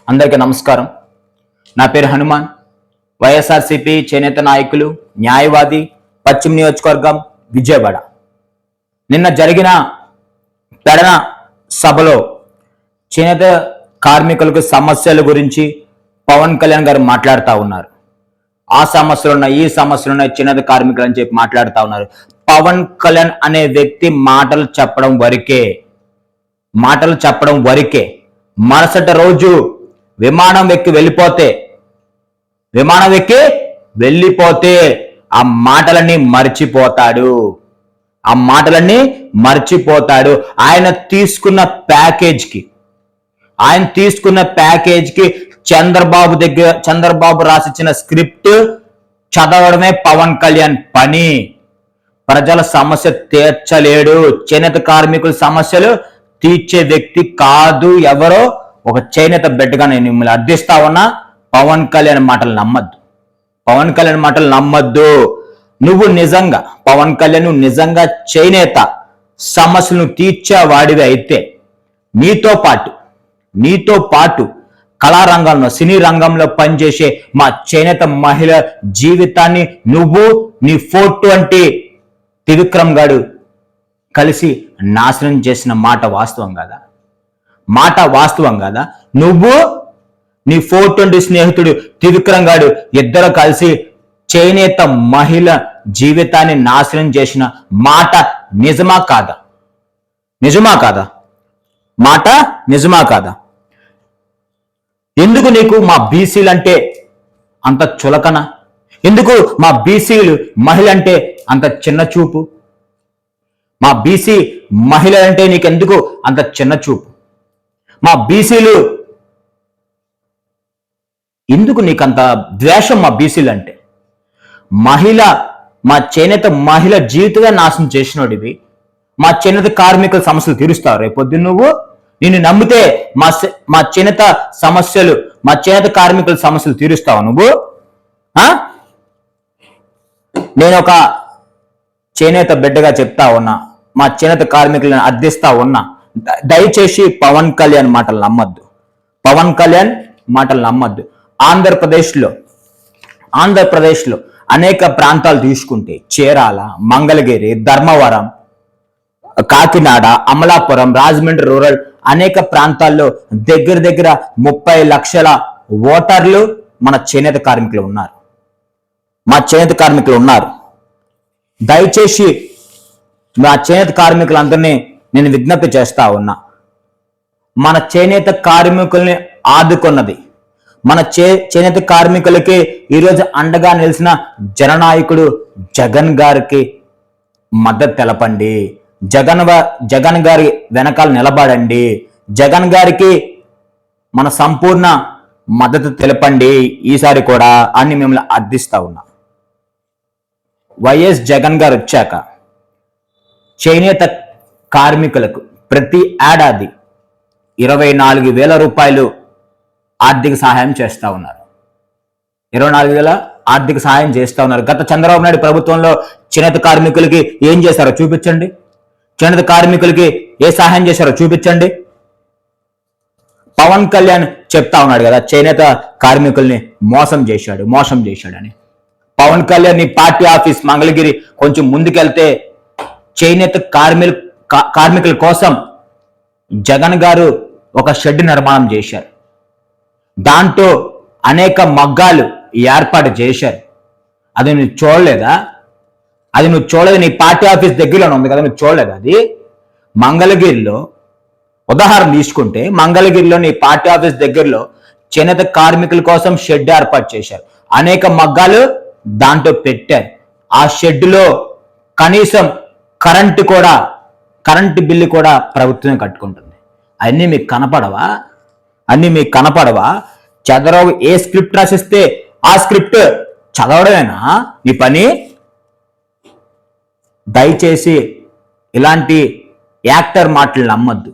అందరికీ నమస్కారం. నా పేరు హనుమాన్. వైఎస్ఆర్సీపీ చేనేత నాయకులు, న్యాయవాది, పశ్చిమ నియోజకవర్గం, విజయవాడ. నిన్న జరిగిన పెడన సభలో చేనేత కార్మికులకు సమస్యల గురించి పవన్ కళ్యాణ్ గారు మాట్లాడుతూ ఉన్నారు. ఆ సమస్యలున్నాయి, ఈ సమస్యలున్నాయి, చేనేత కార్మికులు అని చెప్పి మాట్లాడుతూ ఉన్నారు. పవన్ కళ్యాణ్ అనే వ్యక్తి మాటలు చెప్పడం వరకే. మరుసటి రోజు విమానం ఎక్కి వెళ్ళిపోతే ఆ మాటలన్నీ మర్చిపోతాడు. ఆయన తీసుకున్న ప్యాకేజ్కి చంద్రబాబు రాసిచ్చిన స్క్రిప్ట్ చదవడమే పవన్ కళ్యాణ్ పని. ప్రజల సమస్య తీర్చలేడు. చేనేత కార్మికుల సమస్యలు తీర్చే వ్యక్తి కాదు. ఎవరో ఒక చేనేత బిడ్డగా నేను మిమ్మల్ని అర్థిస్తా ఉన్నా. పవన్ కళ్యాణ్ మాటలు నమ్మద్దు. నువ్వు నిజంగా చేనేత సమస్యలను తీర్చేవాడివి అయితే నీతో పాటు కళారంగంలో, సినీ రంగంలో పనిచేసే మా చేనేత మహిళ జీవితాన్ని నువ్వు, నీ 420 త్రివిక్రమ్ గాడు కలిసి నాశనం చేసిన మాట వాస్తవం కదా? నువ్వు, నీ 420 స్నేహితుడు త్రివిక్రమ్ గాడు ఇద్దరు కలిసి చేనేత మహిళ జీవితాన్ని నాశనం చేసిన మాట నిజమా కాదా? మాట నిజమా కాదా? ఎందుకు నీకు మా బీసీలంటే అంత చులకన? ఎందుకు మా బీసీలు మహిళంటే అంత చిన్న చూపు? మా బీసీ మహిళలంటే నీకెందుకు అంత చిన్న చూపు? మా బీసీలు ఎందుకు నీకంత ద్వేషం? మా బీసీలు అంటే మా చేనేత మహిళ జీవితంగా నాశనం చేసినోడివి. మా చేనేత కార్మికుల సమస్యలు తీరుస్తావు రేపొద్దు నువ్వు? నిన్ను నమ్మితే మా చేనేత కార్మికుల సమస్యలు తీరుస్తావు నువ్వు? నేను ఒక చేనేత బిడ్డగా చెప్తా ఉన్నా, మా చేనేత కార్మికులను అర్థిస్తా ఉన్నా. దయచేసి పవన్ కళ్యాణ్ మాటలు నమ్మద్దు. ఆంధ్రప్రదేశ్లో అనేక ప్రాంతాలు తీసుకుంటే చీరాల, మంగళగిరి, ధర్మవరం, కాకినాడ, అమలాపురం, రాజమండ్రి రూరల్ అనేక ప్రాంతాల్లో దగ్గర 30 లక్షల ఓటర్లు మన చేనేత కార్మికులు ఉన్నారు. దయచేసి మా చేనేత కార్మికులందరినీ నేను విజ్ఞప్తి చేస్తా ఉన్నా. మన చేనేత కార్మికుల్ని ఆదుకున్నది, మన చేనేత కార్మికులకి ఈరోజు అండగా నిలిచిన జననాయకుడు జగన్ గారికి మద్దతు తెలపండి. జగన్ గారి వెనకాల నిలబడండి. జగన్ గారికి మన సంపూర్ణ మద్దతు తెలపండి ఈసారి కూడా అని మిమ్మల్ని అర్థిస్తా ఉన్నా. వైఎస్ జగన్ గారు వచ్చాక చేనేత కార్మికులకు ప్రతి ఏడాది 24,000 రూపాయలు ఆర్థిక సహాయం చేస్తా ఉన్నారు. 24,000 ఆర్థిక సహాయం చేస్తా ఉన్నారు. గత చంద్రబాబు నాయుడు ప్రభుత్వంలో చేనేత కార్మికులకి ఏం చేశారో చూపించండి. చేనేత కార్మికులకి ఏ సహాయం చేశారో చూపించండి. పవన్ కళ్యాణ్ చెప్తా ఉన్నాడు కదా, చేనేత కార్మికుల్ని మోసం చేశాడని. పవన్ కళ్యాణ్ నీ పార్టీ ఆఫీస్ మంగళగిరి కొంచెం ముందుకెళ్తే చేనేత కార్మికుల కోసం జగన్ గారు ఒక షెడ్ నిర్మాణం చేశారు. దాంట్లో అనేక మగ్గాలు ఏర్పాటు చేశారు. అది నువ్వు చూడలేదా? నీ పార్టీ ఆఫీస్ దగ్గరలోనే ఉంది కదా, నువ్వు చూడలేదు? అది మంగళగిరిలో ఉదాహరణ తీసుకుంటే, మంగళగిరిలో నీ పార్టీ ఆఫీస్ దగ్గరలో చేనేత కార్మికుల కోసం షెడ్ ఏర్పాటు చేశారు. అనేక మగ్గాలు దాంట్లో పెట్టారు. ఆ షెడ్లో కనీసం కరెంటు బిల్లు కూడా ప్రభుత్వమే కట్టుకుంటుంది. అన్నీ మీకు కనపడవా? చంద్రబాబు ఏ స్క్రిప్ట్ రాసిస్తే ఆ స్క్రిప్ట్ చదవడమేనా నీ పని? దయచేసి ఇలాంటి యాక్టర్ మాటలు నమ్మద్దు.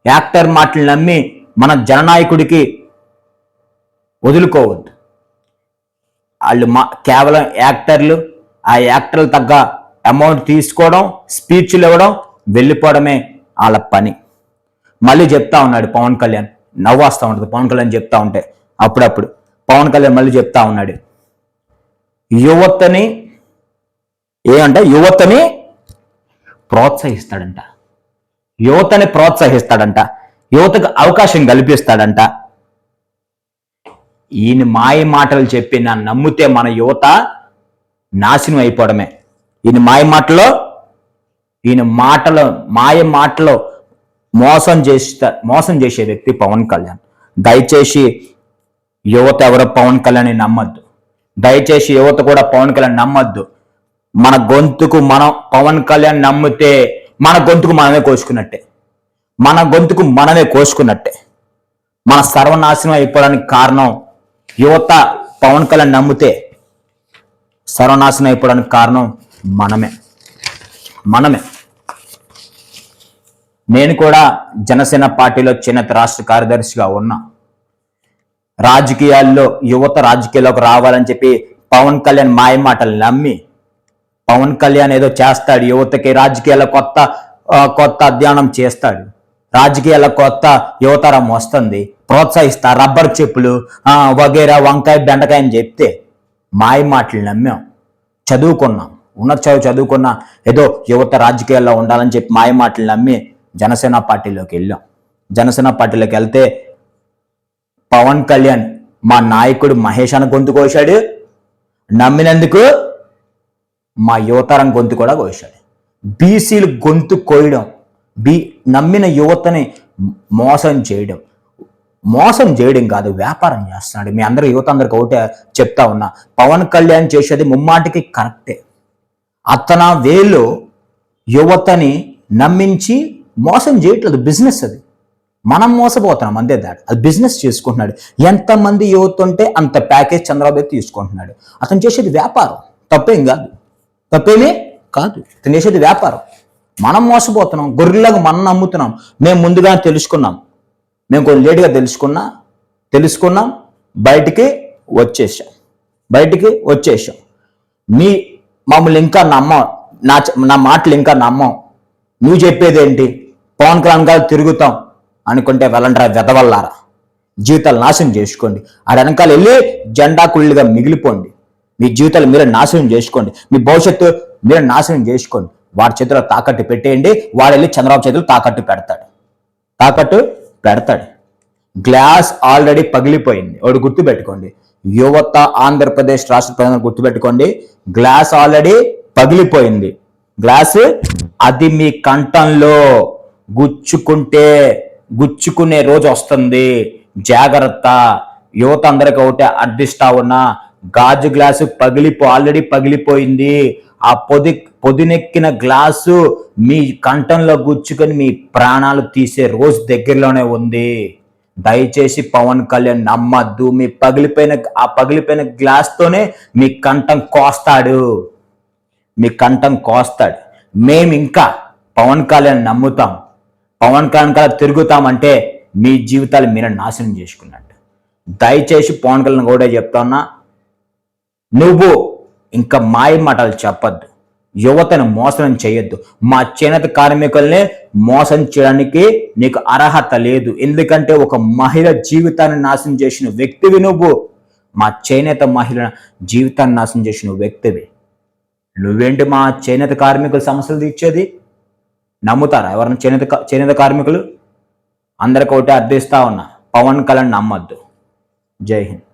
యాక్టర్ మాటలు నమ్మి మన జననాయకుడికి వదులుకోవద్దు. వాళ్ళు కేవలం యాక్టర్లు. ఆ యాక్టర్లు తగ్గ అమౌంట్ తీసుకోవడం, స్పీచ్లు ఇవ్వడం, వెళ్ళిపోవడమే వాళ్ళ పని. మళ్ళీ చెప్తా ఉన్నాడు పవన్ కళ్యాణ్, నవ్వాస్తూ ఉంటుంది పవన్ కళ్యాణ్ చెప్తా ఉంటే. అప్పుడప్పుడు పవన్ కళ్యాణ్ మళ్ళీ చెప్తా ఉన్నాడు, యువతని యువతని ప్రోత్సహిస్తాడంట, యువతకు అవకాశం కల్పిస్తాడంట. ఈయన మాయ మాటలు చెప్పి నన్ను నమ్మితే మన యువత నాశనం అయిపోవడమే. ఈయన మాయ మాటలో మోసం చేసే వ్యక్తి పవన్ కళ్యాణ్. దయచేసి యువత ఎవరో పవన్ కళ్యాణ్ నమ్మద్దు. దయచేసి యువత కూడా పవన్ కళ్యాణ్ నమ్మద్దు. మన గొంతుకు మనం పవన్ కళ్యాణ్ నమ్మితే మన గొంతుకు మనమే కోసుకున్నట్టే. మన సర్వనాశనం అయిపోవడానికి కారణం యువత పవన్ కళ్యాణ్ నమ్మితే సర్వనాశనం అయిపోవడానికి కారణం మనమే. నేను కూడా జనసేన పార్టీలో చేనేత రాష్ట్ర కార్యదర్శిగా ఉన్నా. రాజకీయాల్లో యువత రాజకీయాల్లోకి రావాలని చెప్పి పవన్ కళ్యాణ్ మాయ మాటలు నమ్మి పవన్ కళ్యాణ్ ఏదో చేస్తాడు, యువతకి రాజకీయాల్లో కొత్త అధ్యయనం చేస్తాడు, రాజకీయాల కొత్త యువతరం వస్తుంది, ప్రోత్సహిస్తా, రబ్బర్ చెప్పులు వగేరా వంకాయ బెండకాయ అని చెప్తే మాయ మాటలు నమ్మాం. చదువుకున్నాం, ఉన్నత చదువుకున్నా, ఏదో యువత రాజకీయాల్లో ఉండాలని చెప్పి మాయ మాటలు నమ్మి జనసేన పార్టీలోకి వెళ్ళాం. జనసేన పార్టీలోకి వెళ్తే పవన్ కళ్యాణ్ మా నాయకుడు మహేష్ అన్న గొంతు కోశాడు, నమ్మినందుకు మా యువతరం గొంతు కూడా కోశాడు. బీసీలు గొంతు కోయడం, నమ్మిన యువతని మోసం చేయడం కాదు, వ్యాపారం చేస్తున్నాడు. మీ అందరూ యువత అందరికి ఒకటే చెప్తా ఉన్నా, పవన్ కళ్యాణ్ చేసేది ముమ్మాటికి కరెక్టే. అతన వేలో యువతని నమ్మించి మోసం చేయట్లేదు, బిజినెస్ అది. మనం మోసపోతున్నాం అంతే. అది బిజినెస్ చేసుకుంటున్నాడు. ఎంతమంది యువత ఉంటే అంత ప్యాకేజ్ చంద్రబాబు తీసుకుంటున్నాడు. అతను చేసేది వ్యాపారం, తప్పేమీ కాదు. అతను చేసేది వ్యాపారం. మనం మోసపోతున్నాం, గొర్రెలాగా మనం నమ్ముతున్నాం. మేము ముందుగా తెలుసుకున్నాం, మేము కొంచెం లేటుగా తెలుసుకున్నాం, బయటికి వచ్చేసాం. మమ్మల్ని ఇంకా నా మాటలు ఇంకా నమ్మం. నువ్వు చెప్పేది ఏంటి, పవన్ కళ్యాణ్ గారు తిరుగుతాం అనుకుంటే వెళ్ళంటారా వెదవల్లారా, జీవితాలు నాశనం చేసుకోండి. ఆ వెనకాల వెళ్ళి జెండా కుళ్ళుగా మిగిలిపోండి. మీ జీవితాలు మీరే నాశనం చేసుకోండి, మీ భవిష్యత్తు మీరే నాశనం చేసుకోండి. వాడి చేతిలో తాకట్టు పెట్టేయండి, వాడు వెళ్ళి చంద్రబాబు చేతిలో తాకట్టు పెడతాడు. గ్లాస్ ఆల్రెడీ పగిలిపోయింది. ఒకటి గుర్తుపెట్టుకోండి, యువత ఆంధ్రప్రదేశ్ రాష్ట్ర ప్రజలను గుర్తుపెట్టుకోండి, గ్లాస్ ఆల్రెడీ పగిలిపోయింది. గ్లాస్ అది మీ కంఠంలో గుచ్చుకునే రోజు వస్తుంది, జాగ్రత్త. యువత అందరికి ఒకటే అర్థిస్తా ఉన్నా, గాజు గ్లాసు ఆల్రెడీ పగిలిపోయింది. ఆ పొదినెక్కిన గ్లాసు మీ కంఠంలో గుచ్చుకొని మీ ప్రాణాలు తీసే రోజు దగ్గరలోనే ఉంది. దయచేసి పవన్ కళ్యాణ్ నమ్మద్దు. ఆ పగిలిపోయిన గ్లాస్ తోనే మీ కంఠం కోస్తాడు. మేము ఇంకా పవన్ కళ్యాణ్ నమ్ముతాం, పవన్ కళ్యాణ్ కల్లా తిరుగుతామంటే మీ జీవితాలు మీరే నాశనం చేసుకున్నట్టు. దయచేసి పవన్ కళ్యాణ్ కూడా చెప్తా, నువ్వు ఇంకా మాయ మాటలు చెప్పద్దు, యువతను మోసం చేయొద్దు. మా చేనేత కార్మికుల్ని మోసం చేయడానికి నీకు అర్హత లేదు. ఎందుకంటే ఒక మహిళ జీవితాన్ని నాశనం చేసిన వ్యక్తివి నువ్వు. మా చేనేత మహిళ జీవితాన్ని నాశనం చేసిన వ్యక్తివి. నువ్వేంటి మా చేనేత కార్మికుల సమస్యలు తీర్చేది? నమ్ముతారా ఎవరైనా చేనేత కార్మికులు? అందరికి ఒకటే అర్థిస్తా ఉన్నా, పవన్ కళ్యాణ్ నమ్మద్దు. జై హింద్.